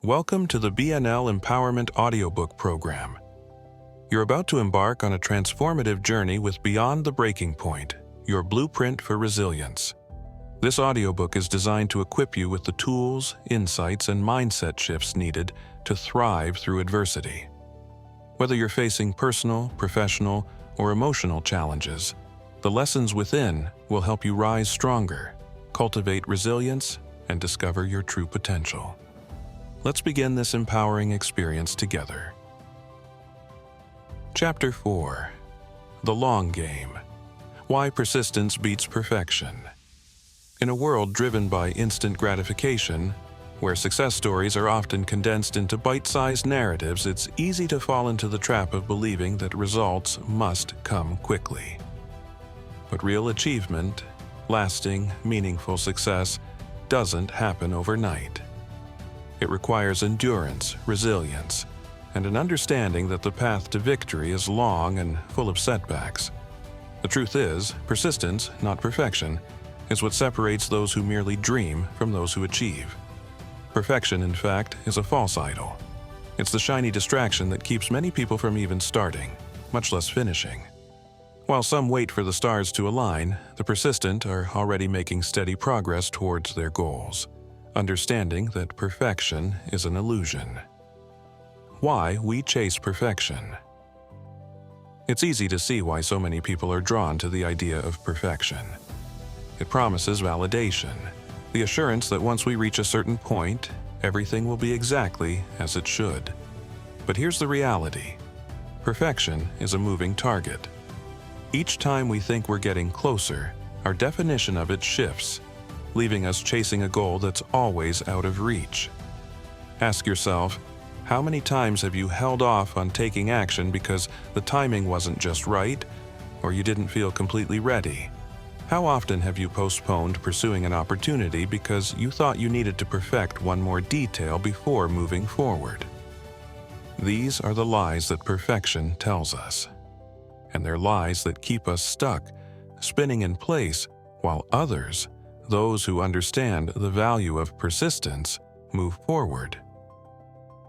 Welcome to the BnL Empowerment Audiobook program. You're about to embark on a transformative journey with Beyond the Breaking Point, your blueprint for resilience. This audiobook is designed to equip you with the tools, insights, and mindset shifts needed to thrive through adversity. Whether you're facing personal, professional, or emotional challenges, the lessons within will help you rise stronger, cultivate resilience, and discover your true potential. Let's begin this empowering experience together. Chapter 4. The Long Game. Why Persistence Beats Perfection. In a world driven by instant gratification, where success stories are often condensed into bite-sized narratives, it's easy to fall into the trap of believing that results must come quickly. But real achievement, lasting, meaningful success, doesn't happen overnight. It requires endurance, resilience, and an understanding that the path to victory is long and full of setbacks. The truth is, persistence, not perfection, is what separates those who merely dream from those who achieve. Perfection, in fact, is a false idol. It's the shiny distraction that keeps many people from even starting, much less finishing. While some wait for the stars to align, the persistent are already making steady progress towards their goals, understanding that perfection is an illusion. Why we chase perfection. It's easy to see why so many people are drawn to the idea of perfection. It promises validation, the assurance that once we reach a certain point, everything will be exactly as it should. But here's the reality. Perfection is a moving target. Each time we think we're getting closer, our definition of it shifts, leaving us chasing a goal that's always out of reach. Ask yourself, how many times have you held off on taking action because the timing wasn't just right, or you didn't feel completely ready? How often have you postponed pursuing an opportunity because you thought you needed to perfect one more detail before moving forward? These are the lies that perfection tells us. And they're lies that keep us stuck, spinning in place, while others, those who understand the value of persistence, move forward.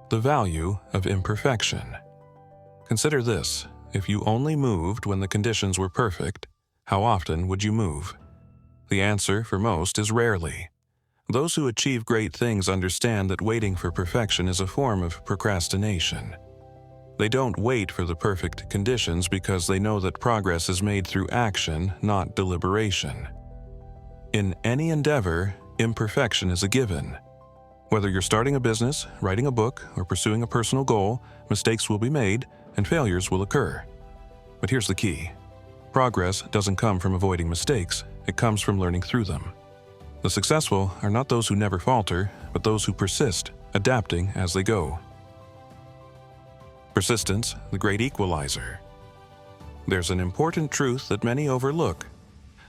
The value of imperfection. Consider this: if you only moved when the conditions were perfect, how often would you move? The answer for most is rarely. Those who achieve great things understand that waiting for perfection is a form of procrastination. They don't wait for the perfect conditions because they know that progress is made through action, not deliberation. In any endeavor, imperfection is a given. Whether you're starting a business, writing a book, or pursuing a personal goal, mistakes will be made and failures will occur. But here's the key. Progress doesn't come from avoiding mistakes, it comes from learning through them. The successful are not those who never falter, but those who persist, adapting as they go. Persistence, the great equalizer. There's an important truth that many overlook.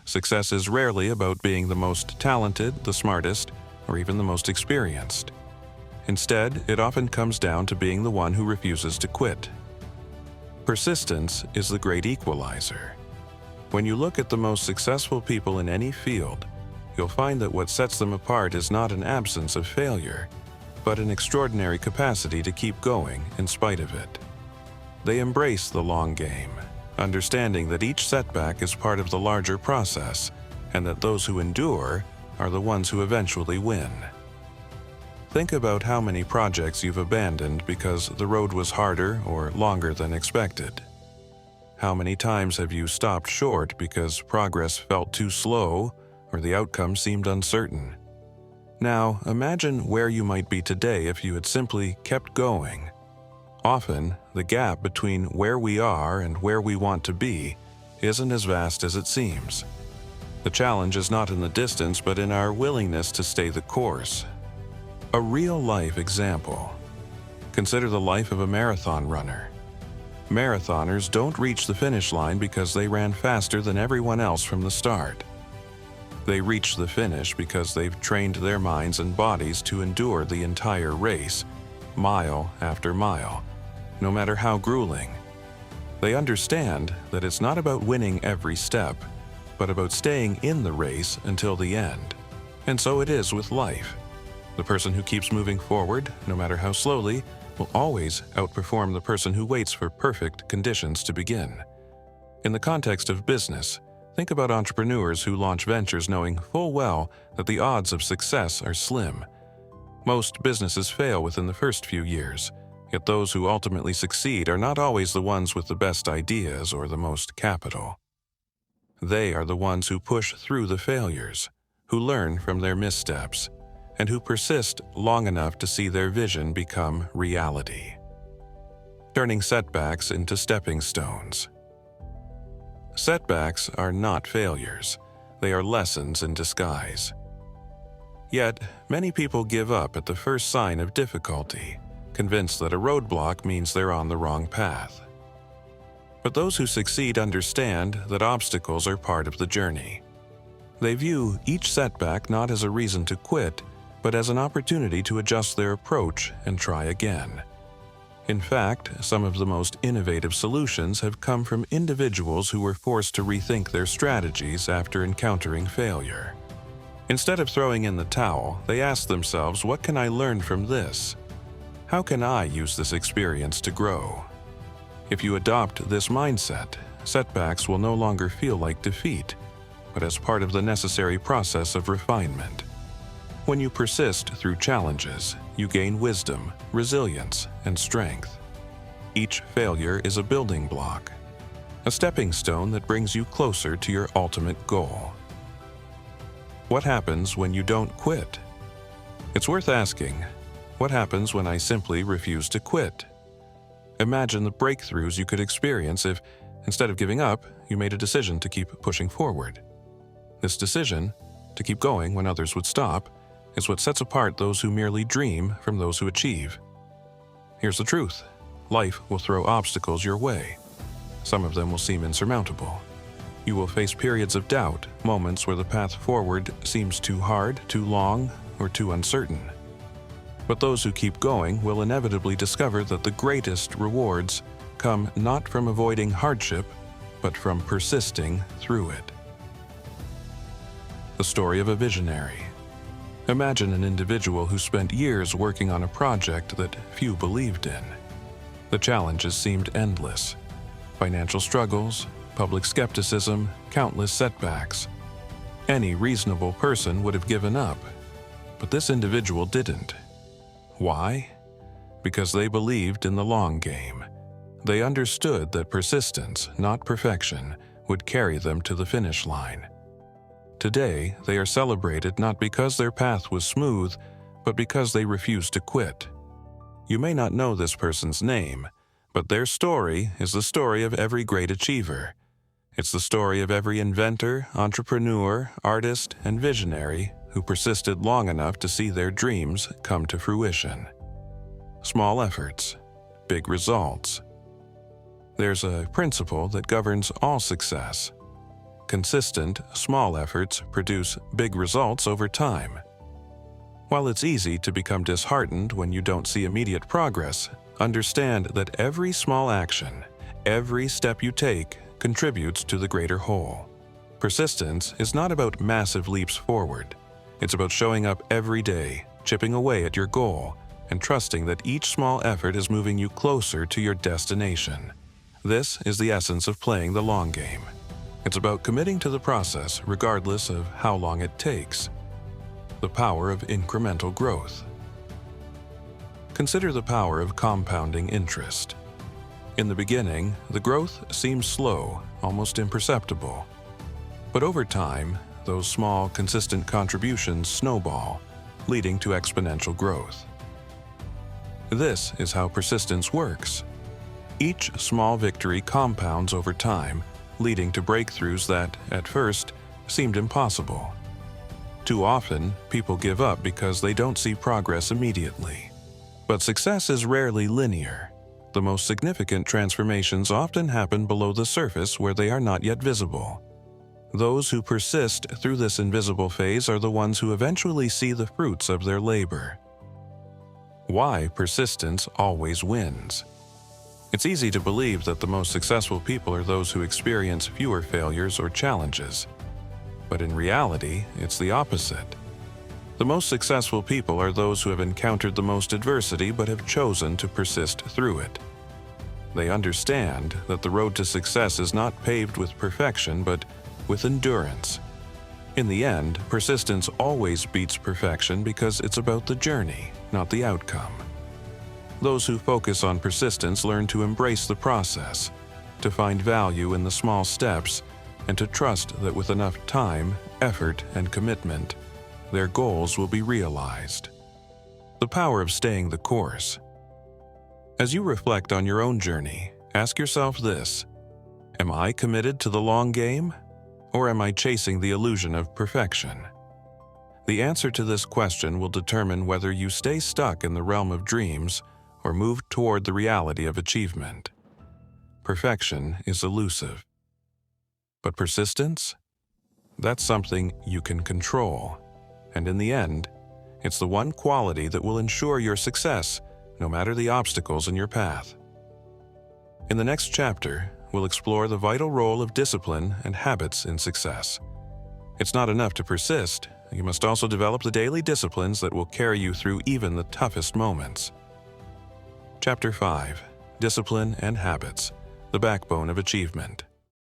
Success is rarely about being the most talented, the smartest, or even the most experienced. Instead, it often comes down to being the one who refuses to quit. Persistence is the great equalizer. When you look at the most successful people in any field, you'll find that what sets them apart is not an absence of failure, but an extraordinary capacity to keep going in spite of it. They embrace the long game, understanding that each setback is part of the larger process, and that those who endure are the ones who eventually win. Think about how many projects you've abandoned because the road was harder or longer than expected. How many times have you stopped short because progress felt too slow or the outcome seemed uncertain? Now, imagine where you might be today if you had simply kept going. Often, the gap between where we are and where we want to be isn't as vast as it seems. The challenge is not in the distance, but in our willingness to stay the course. A real-life example. Consider the life of a marathon runner. Marathoners don't reach the finish line because they ran faster than everyone else from the start. They reach the finish because they've trained their minds and bodies to endure the entire race, mile after mile, no matter how grueling. They understand that it's not about winning every step, but about staying in the race until the end. And so it is with life. The person who keeps moving forward, no matter how slowly, will always outperform the person who waits for perfect conditions to begin. In the context of business, think about entrepreneurs who launch ventures knowing full well that the odds of success are slim. Most businesses fail within the first few years, yet those who ultimately succeed are not always the ones with the best ideas or the most capital. They are the ones who push through the failures, who learn from their missteps, and who persist long enough to see their vision become reality. Turning setbacks into stepping stones. Setbacks are not failures. They are lessons in disguise. Yet, many people give up at the first sign of difficulty, convinced that a roadblock means they're on the wrong path. But those who succeed understand that obstacles are part of the journey. They view each setback not as a reason to quit, but as an opportunity to adjust their approach and try again. In fact, some of the most innovative solutions have come from individuals who were forced to rethink their strategies after encountering failure. Instead of throwing in the towel, they ask themselves, what can I learn from this? How can I use this experience to grow? If you adopt this mindset, setbacks will no longer feel like defeat, but as part of the necessary process of refinement. When you persist through challenges, you gain wisdom, resilience, and strength. Each failure is a building block, a stepping stone that brings you closer to your ultimate goal. What happens when you don't quit? It's worth asking, what happens when I simply refuse to quit? Imagine the breakthroughs you could experience if, instead of giving up, you made a decision to keep pushing forward. This decision, to keep going when others would stop, is what sets apart those who merely dream from those who achieve. Here's the truth. Life will throw obstacles your way. Some of them will seem insurmountable. You will face periods of doubt, moments where the path forward seems too hard, too long, or too uncertain. But those who keep going will inevitably discover that the greatest rewards come not from avoiding hardship, but from persisting through it. The story of a visionary. Imagine an individual who spent years working on a project that few believed in. The challenges seemed endless. Financial struggles, public skepticism, countless setbacks. Any reasonable person would have given up, but this individual didn't. Why? Because they believed in the long game. They understood that persistence, not perfection, would carry them to the finish line. Today, they are celebrated not because their path was smooth, but because they refused to quit. You may not know this person's name, but their story is the story of every great achiever. It's the story of every inventor, entrepreneur, artist, and visionary who persisted long enough to see their dreams come to fruition. Small efforts, big results. There's a principle that governs all success. Consistent, small efforts produce big results over time. While it's easy to become disheartened when you don't see immediate progress, understand that every small action, every step you take, contributes to the greater whole. Persistence is not about massive leaps forward. It's about showing up every day, chipping away at your goal, and trusting that each small effort is moving you closer to your destination. This is the essence of playing the long game. It's about committing to the process regardless of how long it takes. The power of incremental growth. Consider the power of compounding interest. In the beginning, the growth seems slow, almost imperceptible. But over time, those small, consistent contributions snowball, leading to exponential growth. This is how persistence works. Each small victory compounds over time, leading to breakthroughs that, at first, seemed impossible. Too often, people give up because they don't see progress immediately. But success is rarely linear. The most significant transformations often happen below the surface where they are not yet visible. Those who persist through this invisible phase are the ones who eventually see the fruits of their labor. Why persistence always wins. It's easy to believe that the most successful people are those who experience fewer failures or challenges. But in reality, it's the opposite. The most successful people are those who have encountered the most adversity but have chosen to persist through it. They understand that the road to success is not paved with perfection but with endurance. In the end, persistence always beats perfection because it's about the journey, not the outcome. Those who focus on persistence learn to embrace the process, to find value in the small steps, and to trust that with enough time, effort, and commitment, their goals will be realized. The power of staying the course. As you reflect on your own journey, ask yourself this: am I committed to the long game, or am I chasing the illusion of perfection? The answer to this question will determine whether you stay stuck in the realm of dreams or move toward the reality of achievement. Perfection is elusive. But persistence? That's something you can control. And in the end, it's the one quality that will ensure your success, no matter the obstacles in your path. In the next chapter, we'll explore the vital role of discipline and habits in success. It's not enough to persist. You must also develop the daily disciplines that will carry you through even the toughest moments. Chapter 5: Discipline and Habits, the Backbone of Achievement.